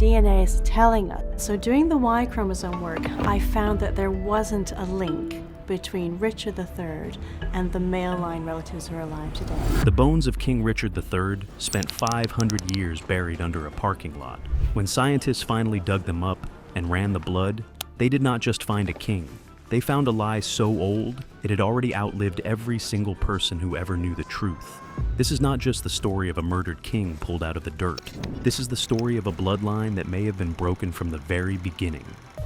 DNA is telling us. So doing the Y chromosome work, I found that there wasn't a link between Richard III and the male line relatives who are alive today. The bones of King Richard III spent 500 years buried under a parking lot. When scientists finally dug them up and ran the blood, they did not just find a king. They found a lie so old, it had already outlived every single person who ever knew the truth. This is not just the story of a murdered king pulled out of the dirt. This is the story of a bloodline that may have been broken from the very beginning.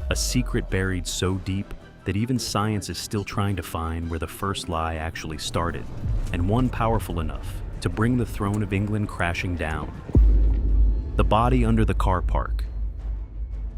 A secret buried so deep that even science is still trying to find where the first lie actually started, and one powerful enough to bring the throne of England crashing down. The body under the car park.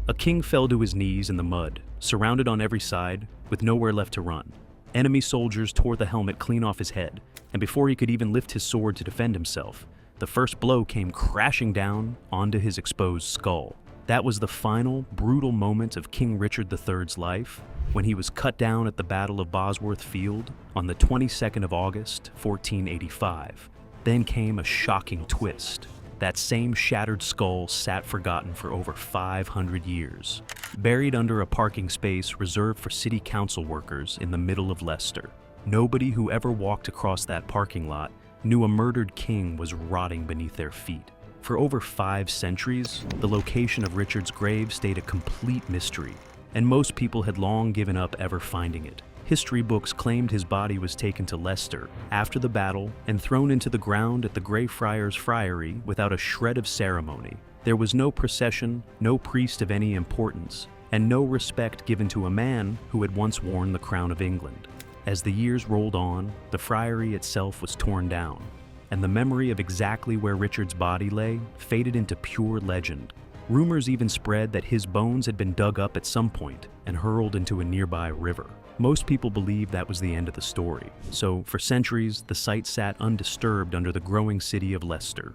A king fell to his knees in the mud, surrounded on every side, with nowhere left to run. Enemy soldiers tore the helmet clean off his head, and before he could even lift his sword to defend himself, the first blow came crashing down onto his exposed skull. That was the final, brutal moment of King Richard III's life, when he was cut down at the Battle of Bosworth Field on the 22nd of August, 1485. Then came a shocking twist. That same shattered skull sat forgotten for over 500 years, buried under a parking space reserved for city council workers in the middle of Leicester. Nobody who ever walked across that parking lot knew a murdered king was rotting beneath their feet. For over 5 centuries, the location of Richard's grave stayed a complete mystery, and most people had long given up ever finding it. History books claimed his body was taken to Leicester after the battle and thrown into the ground at the Grey Friars Friary without a shred of ceremony. There was no procession, no priest of any importance, and no respect given to a man who had once worn the crown of England. As the years rolled on, the friary itself was torn down, and the memory of exactly where Richard's body lay faded into pure legend. Rumors even spread that his bones had been dug up at some point and hurled into a nearby river. Most people believed that was the end of the story, so for centuries the site sat undisturbed under the growing city of Leicester,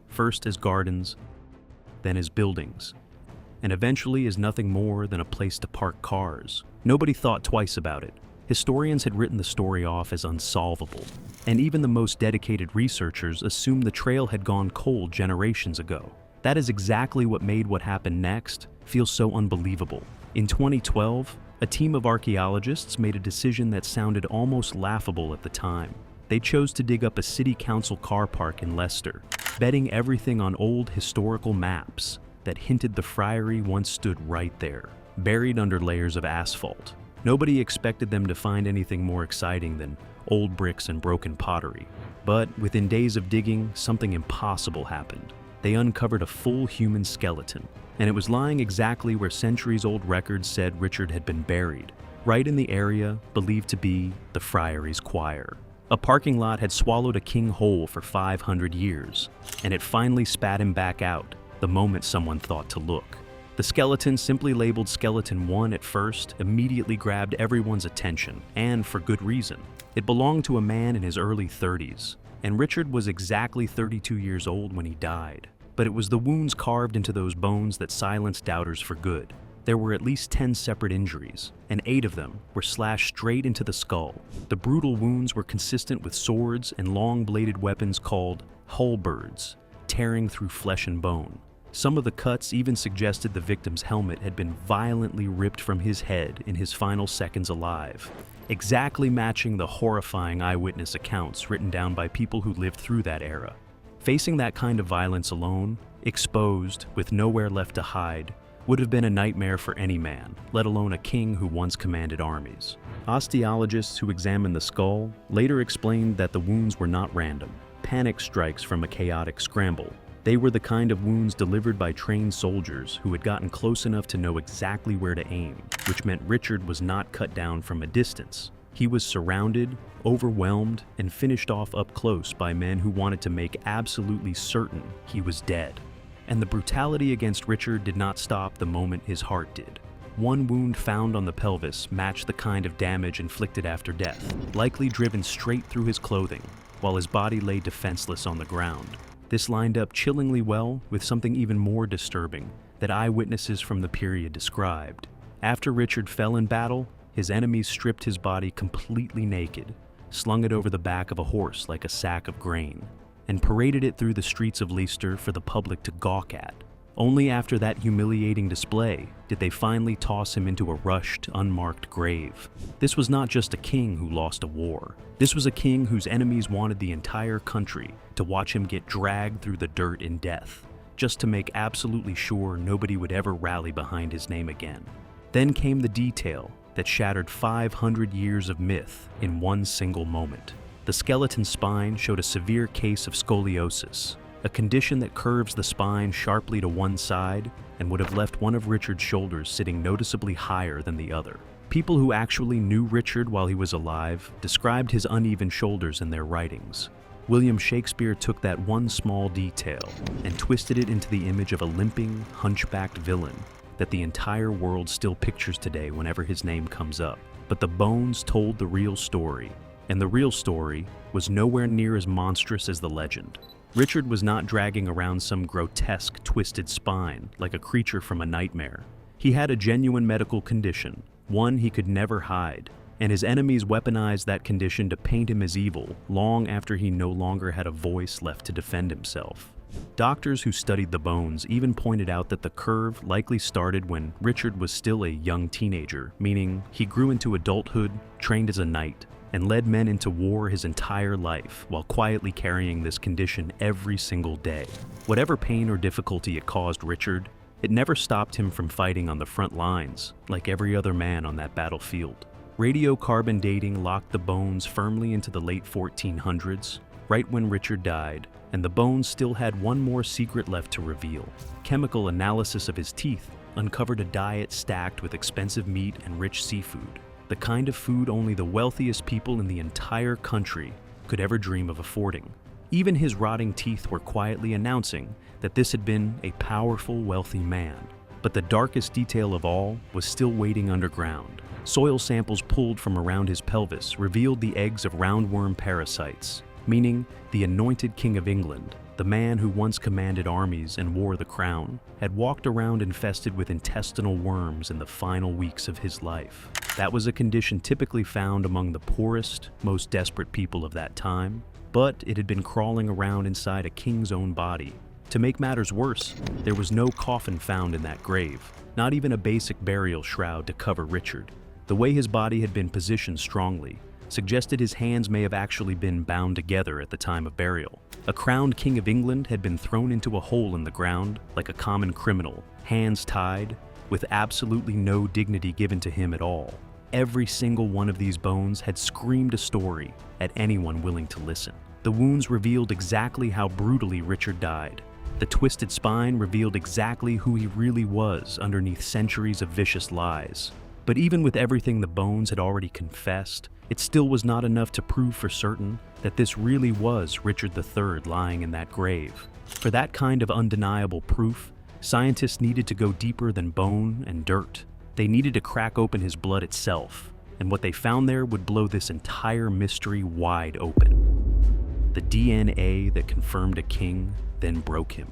first as gardens, then as buildings, and eventually as nothing more than a place to park cars. Nobody thought twice about it. Historians had written the story off as unsolvable, and even the most dedicated researchers assumed the trail had gone cold generations ago. That is exactly what made what happened next feel so unbelievable. In 2012, a team of archaeologists made a decision that sounded almost laughable at the time. They chose to dig up a city council car park in Leicester, betting everything on old historical maps that hinted the friary once stood right there, buried under layers of asphalt. Nobody expected them to find anything more exciting than old bricks and broken pottery. But within days of digging, something impossible happened. They uncovered a full human skeleton, and it was lying exactly where centuries-old records said Richard had been buried, right in the area believed to be the friary's choir. A parking lot had swallowed a king whole for 500 years, and it finally spat him back out the moment someone thought to look. The skeleton, simply labeled Skeleton 1 at first, immediately grabbed everyone's attention, and for good reason. It belonged to a man in his early 30s, and Richard was exactly 32 years old when he died. But it was the wounds carved into those bones that silenced doubters for good. There were at least 10 separate injuries, and 8 of them were slashed straight into the skull. The brutal wounds were consistent with swords and long-bladed weapons called halberds, tearing through flesh and bone. Some of the cuts even suggested the victim's helmet had been violently ripped from his head in his final seconds alive, exactly matching the horrifying eyewitness accounts written down by people who lived through that era. Facing that kind of violence alone, exposed, with nowhere left to hide, would have been a nightmare for any man, let alone a king who once commanded armies. Osteologists who examined the skull later explained that the wounds were not random, panic strikes from a chaotic scramble. They were the kind of wounds delivered by trained soldiers who had gotten close enough to know exactly where to aim, which meant Richard was not cut down from a distance. He was surrounded, overwhelmed, and finished off up close by men who wanted to make absolutely certain he was dead. And the brutality against Richard did not stop the moment his heart did. One wound found on the pelvis matched the kind of damage inflicted after death, likely driven straight through his clothing, while his body lay defenseless on the ground. This lined up chillingly well with something even more disturbing that eyewitnesses from the period described. After Richard fell in battle, his enemies stripped his body completely naked, slung it over the back of a horse like a sack of grain, and paraded it through the streets of Leicester for the public to gawk at. Only after that humiliating display did they finally toss him into a rushed, unmarked grave. This was not just a king who lost a war. This was a king whose enemies wanted the entire country to watch him get dragged through the dirt in death, just to make absolutely sure nobody would ever rally behind his name again. Then came the detail that shattered 500 years of myth in one single moment. The skeleton spine showed a severe case of scoliosis, a condition that curves the spine sharply to one side and would have left one of Richard's shoulders sitting noticeably higher than the other. People who actually knew Richard while he was alive described his uneven shoulders in their writings. William Shakespeare took that one small detail and twisted it into the image of a limping, hunchbacked villain that the entire world still pictures today whenever his name comes up. But the bones told the real story, and the real story was nowhere near as monstrous as the legend. Richard was not dragging around some grotesque, twisted spine like a creature from a nightmare. He had a genuine medical condition, one he could never hide, and his enemies weaponized that condition to paint him as evil long after he no longer had a voice left to defend himself. Doctors who studied the bones even pointed out that the curve likely started when Richard was still a young teenager, meaning he grew into adulthood, trained as a knight, and led men into war his entire life while quietly carrying this condition every single day. Whatever pain or difficulty it caused Richard, it never stopped him from fighting on the front lines, like every other man on that battlefield. Radiocarbon dating locked the bones firmly into the late 1400s, right when Richard died, and the bones still had one more secret left to reveal. Chemical analysis of his teeth uncovered a diet stacked with expensive meat and rich seafood, the kind of food only the wealthiest people in the entire country could ever dream of affording. Even his rotting teeth were quietly announcing that this had been a powerful, wealthy man. But the darkest detail of all was still waiting underground. Soil samples pulled from around his pelvis revealed the eggs of roundworm parasites, meaning the anointed King of England, the man who once commanded armies and wore the crown, had walked around infested with intestinal worms in the final weeks of his life. That was a condition typically found among the poorest, most desperate people of that time, but it had been crawling around inside a king's own body. To make matters worse, there was no coffin found in that grave, not even a basic burial shroud to cover Richard. The way his body had been positioned strongly suggested his hands may have actually been bound together at the time of burial. A crowned King of England had been thrown into a hole in the ground like a common criminal, hands tied, with absolutely no dignity given to him at all. Every single one of these bones had screamed a story at anyone willing to listen. The wounds revealed exactly how brutally Richard died. The twisted spine revealed exactly who he really was underneath centuries of vicious lies. But even with everything the bones had already confessed, it still was not enough to prove for certain that this really was Richard III lying in that grave. For that kind of undeniable proof, scientists needed to go deeper than bone and dirt. They needed to crack open his blood itself, and what they found there would blow this entire mystery wide open. The DNA that confirmed a king then broke him.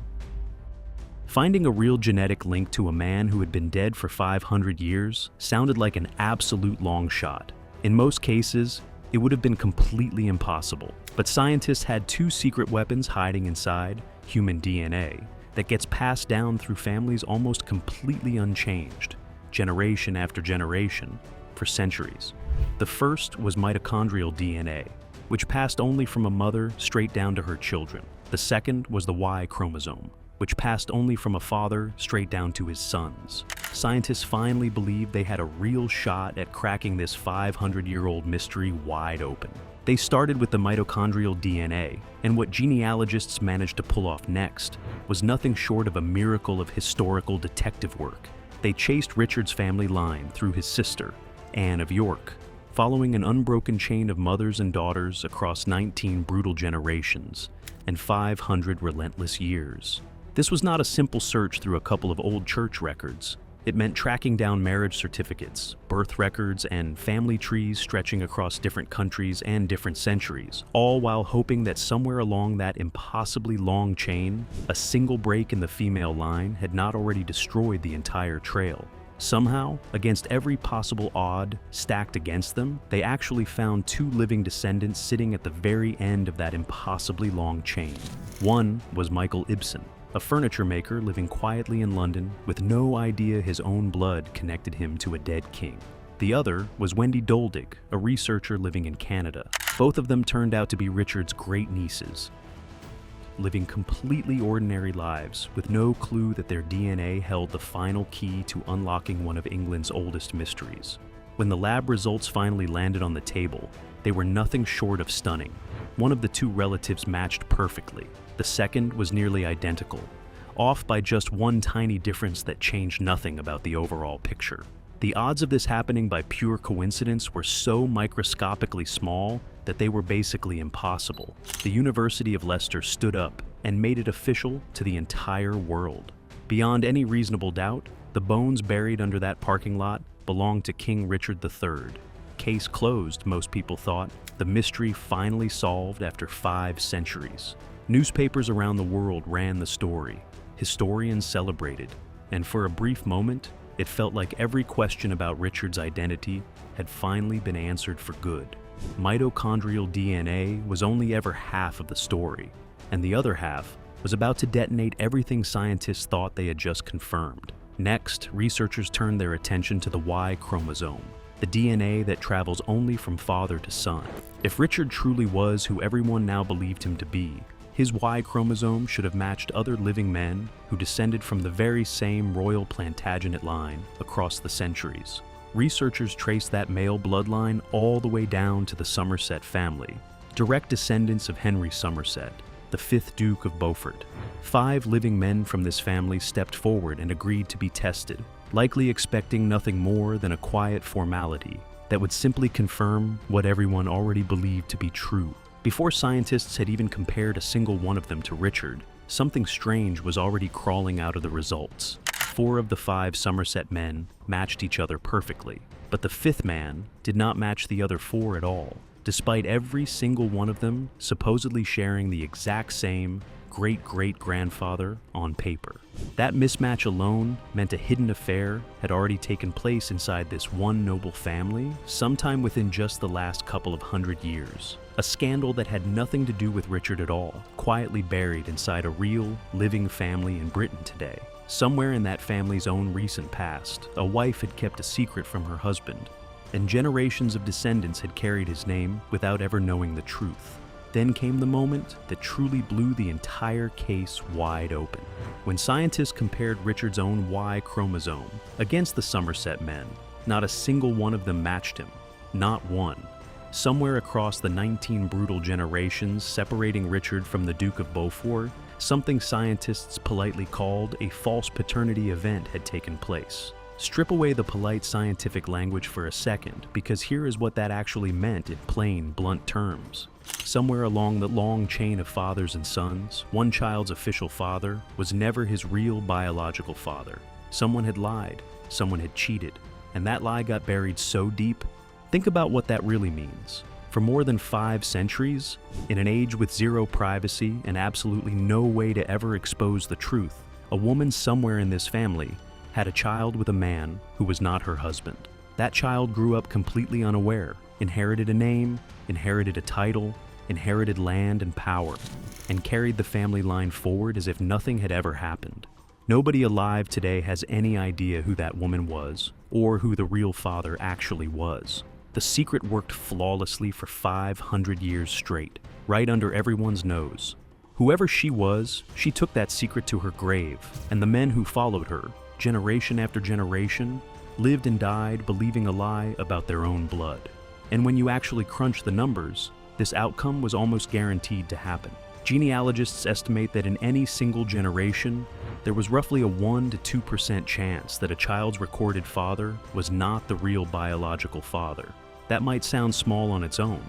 Finding a real genetic link to a man who had been dead for 500 years sounded like an absolute long shot. In most cases, it would have been completely impossible. But scientists had two secret weapons hiding inside human DNA that gets passed down through families almost completely unchanged, generation after generation, for centuries. The first was mitochondrial DNA, which passed only from a mother straight down to her children. The second was the Y chromosome, which passed only from a father straight down to his sons. Scientists finally believed they had a real shot at cracking this 500-year-old mystery wide open. They started with the mitochondrial DNA, and what genealogists managed to pull off next was nothing short of a miracle of historical detective work. They chased Richard's family line through his sister, Anne of York, following an unbroken chain of mothers and daughters across 19 brutal generations and 500 relentless years. This was not a simple search through a couple of old church records. It meant tracking down marriage certificates, birth records, and family trees stretching across different countries and different centuries, all while hoping that somewhere along that impossibly long chain, a single break in the female line had not already destroyed the entire trail. Somehow, against every possible odd stacked against them, they actually found two living descendants sitting at the very end of that impossibly long chain. One was Michael Ibsen, a furniture maker living quietly in London with no idea his own blood connected him to a dead king. The other was Wendy Doldig, a researcher living in Canada. Both of them turned out to be Richard's great nieces, living completely ordinary lives with no clue that their DNA held the final key to unlocking one of England's oldest mysteries. When the lab results finally landed on the table, they were nothing short of stunning. One of the two relatives matched perfectly. The second was nearly identical, off by just one tiny difference that changed nothing about the overall picture. The odds of this happening by pure coincidence were so microscopically small that they were basically impossible. The University of Leicester stood up and made it official to the entire world. Beyond any reasonable doubt, the bones buried under that parking lot belonged to King Richard III. Case closed, most people thought. The mystery finally solved after 5 centuries. Newspapers around the world ran the story. Historians celebrated. And for a brief moment, it felt like every question about Richard's identity had finally been answered for good. Mitochondrial DNA was only ever half of the story, and the other half was about to detonate everything scientists thought they had just confirmed. Next, researchers turned their attention to the Y chromosome, the DNA that travels only from father to son. If Richard truly was who everyone now believed him to be, his Y chromosome should have matched other living men who descended from the very same royal Plantagenet line across the centuries. Researchers traced that male bloodline all the way down to the Somerset family, direct descendants of Henry Somerset, the 5th Duke of Beaufort. 5 living men from this family stepped forward and agreed to be tested, likely expecting nothing more than a quiet formality that would simply confirm what everyone already believed to be true. Before scientists had even compared a single one of them to Richard, something strange was already crawling out of the results. 4 of the 5 Somerset men matched each other perfectly, but the 5th man did not match the other 4 at all, despite every single one of them supposedly sharing the exact same great-great-grandfather on paper. That mismatch alone meant a hidden affair had already taken place inside this one noble family sometime within just the last couple of 100 years. A scandal that had nothing to do with Richard at all, quietly buried inside a real, living family in Britain today. Somewhere in that family's own recent past, a wife had kept a secret from her husband, and generations of descendants had carried his name without ever knowing the truth. Then came the moment that truly blew the entire case wide open. When scientists compared Richard's own Y chromosome against the Somerset men, not a single one of them matched him. Not one. Somewhere across the 19 brutal generations separating Richard from the Duke of Beaufort, something scientists politely called a false paternity event had taken place. Strip away the polite scientific language for a second, because here is what that actually meant in plain, blunt terms. Somewhere along the long chain of fathers and sons, one child's official father was never his real biological father. Someone had lied, someone had cheated, and that lie got buried so deep. Think about what that really means. For more than 5 centuries, in an age with zero privacy and absolutely no way to ever expose the truth, a woman somewhere in this family had a child with a man who was not her husband. That child grew up completely unaware, inherited a name, inherited a title, inherited land and power, and carried the family line forward as if nothing had ever happened. Nobody alive today has any idea who that woman was, or who the real father actually was. The secret worked flawlessly for 500 years straight, right under everyone's nose. Whoever she was, she took that secret to her grave, and the men who followed her, generation after generation, lived and died believing a lie about their own blood. And when you actually crunch the numbers, this outcome was almost guaranteed to happen. Genealogists estimate that in any single generation, there was roughly a 1 to 2% chance that a child's recorded father was not the real biological father. That might sound small on its own,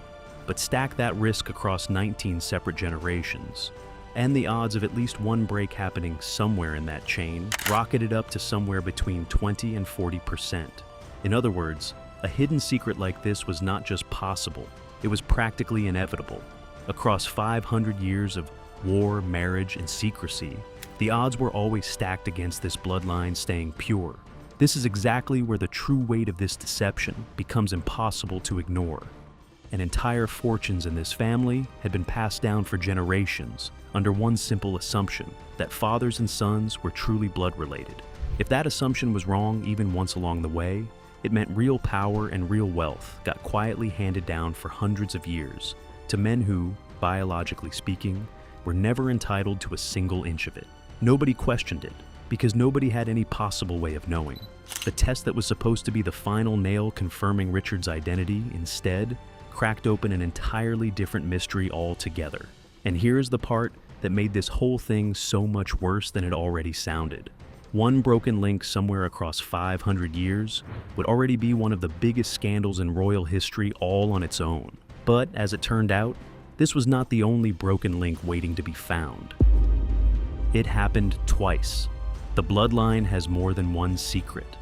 but stack that risk across 19 separate generations, and the odds of at least one break happening somewhere in that chain rocketed up to somewhere between 20 and 40%. In other words, a hidden secret like this was not just possible, it was practically inevitable. Across 500 years of war, marriage, and secrecy, the odds were always stacked against this bloodline staying pure. This is exactly where the true weight of this deception becomes impossible to ignore. and entire fortunes in this family had been passed down for generations under one simple assumption that fathers and sons were truly blood-related. If that assumption was wrong even once along the way, it meant real power and real wealth got quietly handed down for hundreds of years to men who, biologically speaking, were never entitled to a single inch of it. Nobody questioned it, because nobody had any possible way of knowing. The test that was supposed to be the final nail confirming Richard's identity instead cracked open an entirely different mystery altogether. And here's the part that made this whole thing so much worse than it already sounded. One broken link somewhere across 500 years would already be one of the biggest scandals in royal history all on its own. But as it turned out, this was not the only broken link waiting to be found. It happened twice. The bloodline has more than one secret.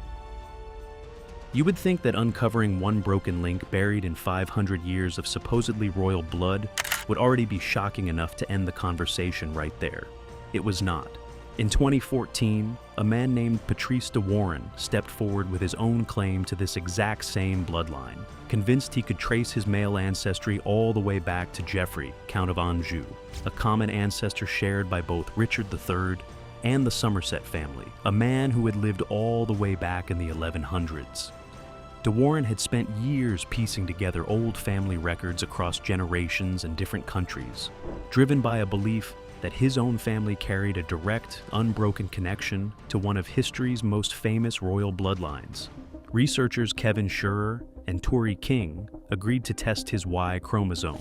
You would think that uncovering one broken link buried in 500 years of supposedly royal blood would already be shocking enough to end the conversation right there. It was not. In 2014, a man named Patrice de Warenne stepped forward with his own claim to this exact same bloodline, convinced he could trace his male ancestry all the way back to Geoffrey, Count of Anjou, a common ancestor shared by both Richard III and the Somerset family, a man who had lived all the way back in the 1100s. De Warenne had spent years piecing together old family records across generations and different countries, driven by a belief that his own family carried a direct, unbroken connection to one of history's most famous royal bloodlines. Researchers Kevin Schurer and Tori King agreed to test his Y chromosome,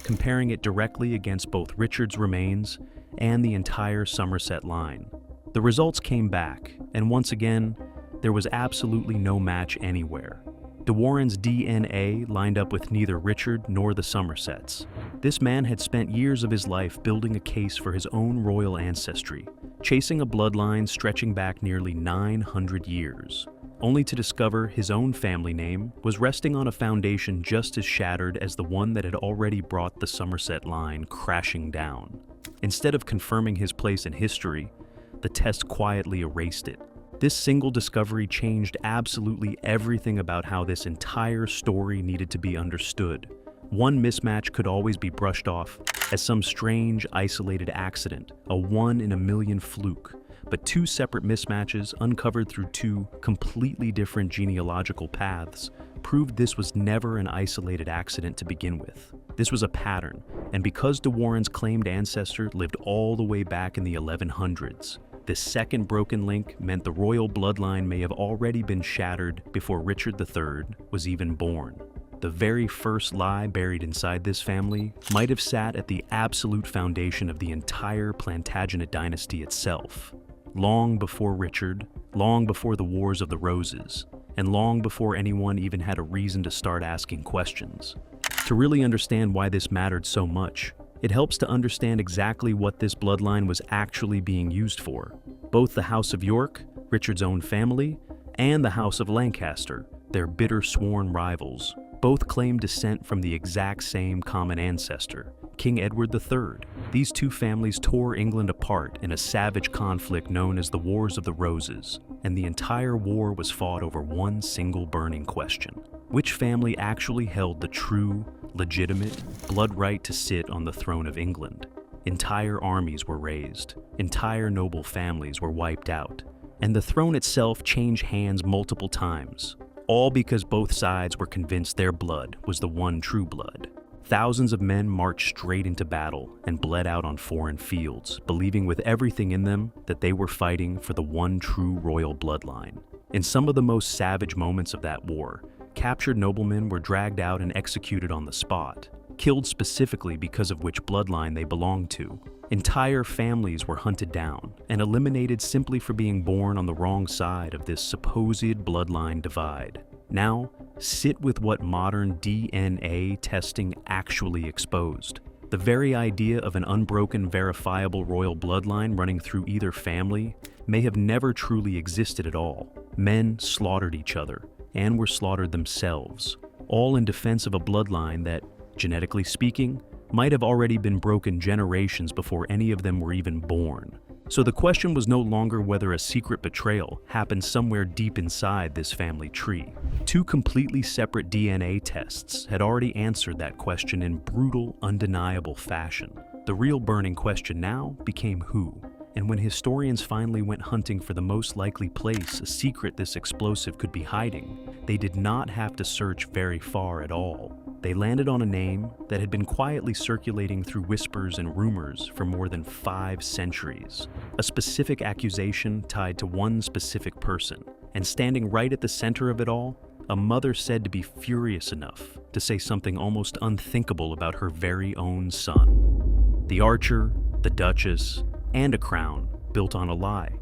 comparing it directly against both Richard's remains and the entire Somerset line. The results came back, and once again, there was absolutely no match anywhere. De Warenne's DNA lined up with neither Richard nor the Somersets. This man had spent years of his life building a case for his own royal ancestry, chasing a bloodline stretching back nearly 900 years, only to discover his own family name was resting on a foundation just as shattered as the one that had already brought the Somerset line crashing down. Instead of confirming his place in history, the test quietly erased it. This single discovery changed absolutely everything about how this entire story needed to be understood. One mismatch could always be brushed off as some strange, isolated accident, a one-in-a-million fluke. But two separate mismatches, uncovered through two completely different genealogical paths, proved this was never an isolated accident to begin with. This was a pattern, and because de Warenne's claimed ancestor lived all the way back in the 1100s, this second broken link meant the royal bloodline may have already been shattered before Richard III was even born. The very first lie buried inside this family might have sat at the absolute foundation of the entire Plantagenet dynasty itself. Long before Richard, long before the Wars of the Roses, and long before anyone even had a reason to start asking questions. To really understand why this mattered so much, it helps to understand exactly what this bloodline was actually being used for. Both the House of York, Richard's own family, and the House of Lancaster, their bitter sworn rivals, both claim descent from the exact same common ancestor, King Edward III. These two families tore England apart in a savage conflict known as the Wars of the Roses, and the entire war was fought over one single burning question. Which family actually held the true, legitimate, blood right to sit on the throne of England? Entire armies were raised, entire noble families were wiped out, and the throne itself changed hands multiple times, all because both sides were convinced their blood was the one true blood. Thousands of men marched straight into battle and bled out on foreign fields, believing with everything in them that they were fighting for the one true royal bloodline. In some of the most savage moments of that war, captured noblemen were dragged out and executed on the spot, killed specifically because of which bloodline they belonged to. Entire families were hunted down and eliminated simply for being born on the wrong side of this supposed bloodline divide. Now, sit with what modern DNA testing actually exposed. The very idea of an unbroken, verifiable royal bloodline running through either family may have never truly existed at all. Men slaughtered each other and were slaughtered themselves, all in defense of a bloodline that, genetically speaking, might have already been broken generations before any of them were even born. So the question was no longer whether a secret betrayal happened somewhere deep inside this family tree. Two completely separate DNA tests had already answered that question in brutal, undeniable fashion. The real burning question now became who. And when historians finally went hunting for the most likely place a secret this explosive could be hiding, they did not have to search very far at all. They landed on a name that had been quietly circulating through whispers and rumors for more than 5 centuries. A specific accusation tied to one specific person. And standing right at the center of it all, a mother said to be furious enough to say something almost unthinkable about her very own son. The archer, the duchess, and a crown built on a lie.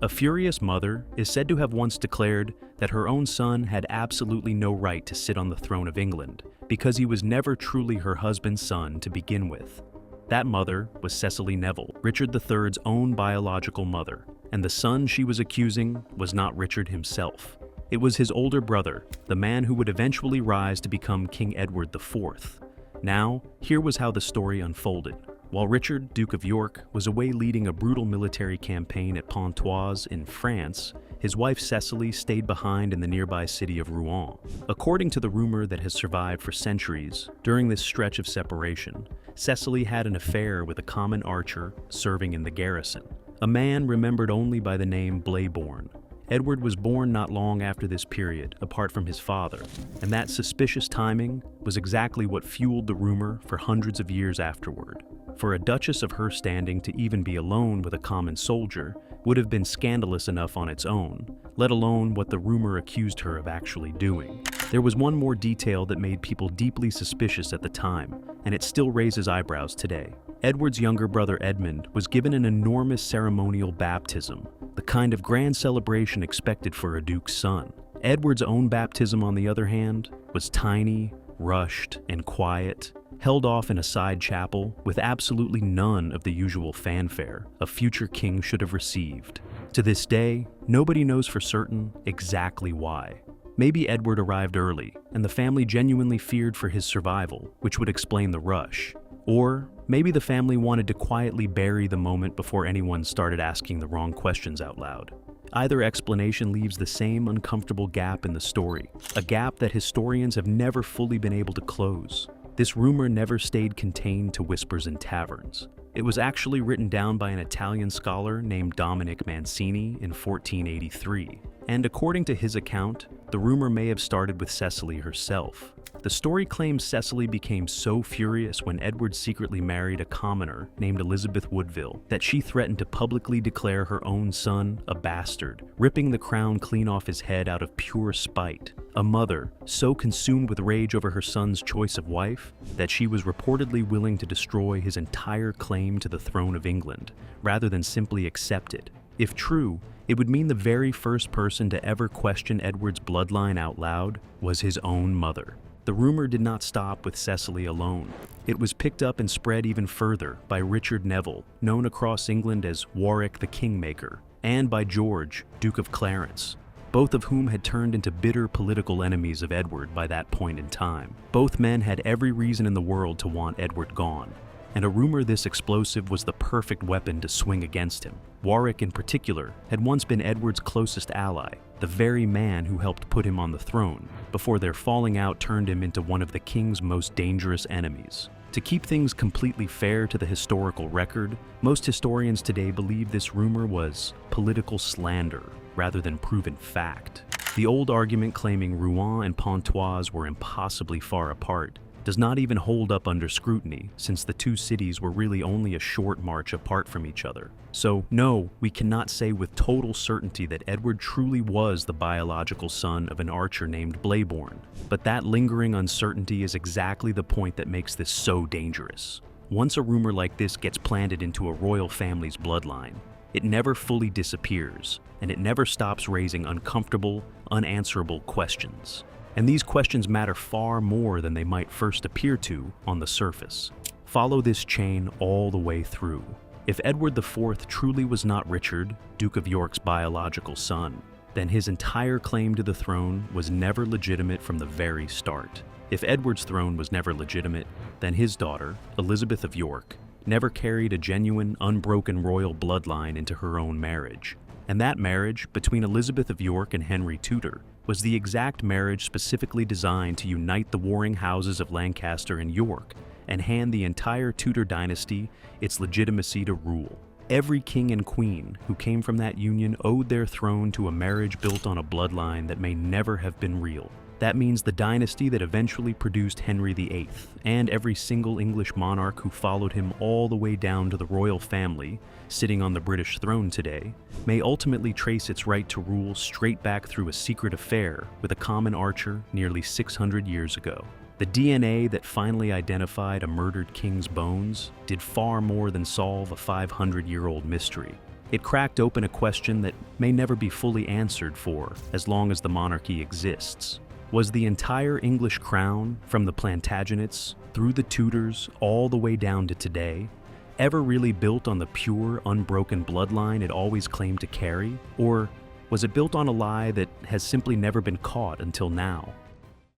A furious mother is said to have once declared that her own son had absolutely no right to sit on the throne of England because he was never truly her husband's son to begin with. That mother was Cecily Neville, Richard III's own biological mother, and the son she was accusing was not Richard himself. It was his older brother, the man who would eventually rise to become King Edward IV. Now, here was how the story unfolded. While Richard, Duke of York, was away leading a brutal military campaign at Pontoise in France, his wife Cecily stayed behind in the nearby city of Rouen. According to the rumor that has survived for centuries, during this stretch of separation, Cecily had an affair with a common archer serving in the garrison, a man remembered only by the name Blayborn. Edward was born not long after this period, apart from his father, and that suspicious timing was exactly what fueled the rumor for hundreds of years afterward. For a duchess of her standing to even be alone with a common soldier would have been scandalous enough on its own, let alone what the rumor accused her of actually doing. There was one more detail that made people deeply suspicious at the time, and it still raises eyebrows today. Edward's younger brother Edmund was given an enormous ceremonial baptism, the kind of grand celebration expected for a duke's son. Edward's own baptism, on the other hand, was tiny, rushed, and quiet, held off in a side chapel with absolutely none of the usual fanfare a future king should have received. To this day, nobody knows for certain exactly why. Maybe Edward arrived early, and the family genuinely feared for his survival, which would explain the rush. Or maybe the family wanted to quietly bury the moment before anyone started asking the wrong questions out loud. Either explanation leaves the same uncomfortable gap in the story, a gap that historians have never fully been able to close. This rumor never stayed contained to whispers in taverns. It was actually written down by an Italian scholar named Dominic Mancini in 1483. And according to his account, the rumor may have started with Cecily herself. The story claims Cecily became so furious when Edward secretly married a commoner named Elizabeth Woodville that she threatened to publicly declare her own son a bastard, ripping the crown clean off his head out of pure spite. A mother so consumed with rage over her son's choice of wife that she was reportedly willing to destroy his entire claim to the throne of England, rather than simply accept it. If true, it would mean the very first person to ever question Edward's bloodline out loud was his own mother. The rumor did not stop with Cecily alone. It was picked up and spread even further by Richard Neville, known across England as Warwick the Kingmaker, and by George, Duke of Clarence, both of whom had turned into bitter political enemies of Edward by that point in time. Both men had every reason in the world to want Edward gone, and a rumor this explosive was the perfect weapon to swing against him. Warwick, in particular, had once been Edward's closest ally, the very man who helped put him on the throne, before their falling out turned him into one of the king's most dangerous enemies. To keep things completely fair to the historical record, most historians today believe this rumor was political slander rather than proven fact. The old argument claiming Rouen and Pontoise were impossibly far apart does not even hold up under scrutiny, since the two cities were really only a short march apart from each other. So no, we cannot say with total certainty that Edward truly was the biological son of an archer named Blayborn, but that lingering uncertainty is exactly the point that makes this so dangerous. Once a rumor like this gets planted into a royal family's bloodline, it never fully disappears, and it never stops raising uncomfortable, unanswerable questions. And these questions matter far more than they might first appear to on the surface. Follow this chain all the way through. If Edward IV truly was not Richard, Duke of York's biological son, then his entire claim to the throne was never legitimate from the very start. If Edward's throne was never legitimate, then his daughter, Elizabeth of York, never carried a genuine, unbroken royal bloodline into her own marriage. And that marriage, between Elizabeth of York and Henry Tudor, was the exact marriage specifically designed to unite the warring houses of Lancaster and York and hand the entire Tudor dynasty its legitimacy to rule. Every king and queen who came from that union owed their throne to a marriage built on a bloodline that may never have been real. That means the dynasty that eventually produced Henry VIII, and every single English monarch who followed him all the way down to the royal family, sitting on the British throne today, may ultimately trace its right to rule straight back through a secret affair with a common archer nearly 600 years ago. The DNA that finally identified a murdered king's bones did far more than solve a 500-year-old mystery. It cracked open a question that may never be fully answered for as long as the monarchy exists. Was the entire English crown, from the Plantagenets, through the Tudors, all the way down to today, ever really built on the pure, unbroken bloodline it always claimed to carry? Or was it built on a lie that has simply never been caught until now?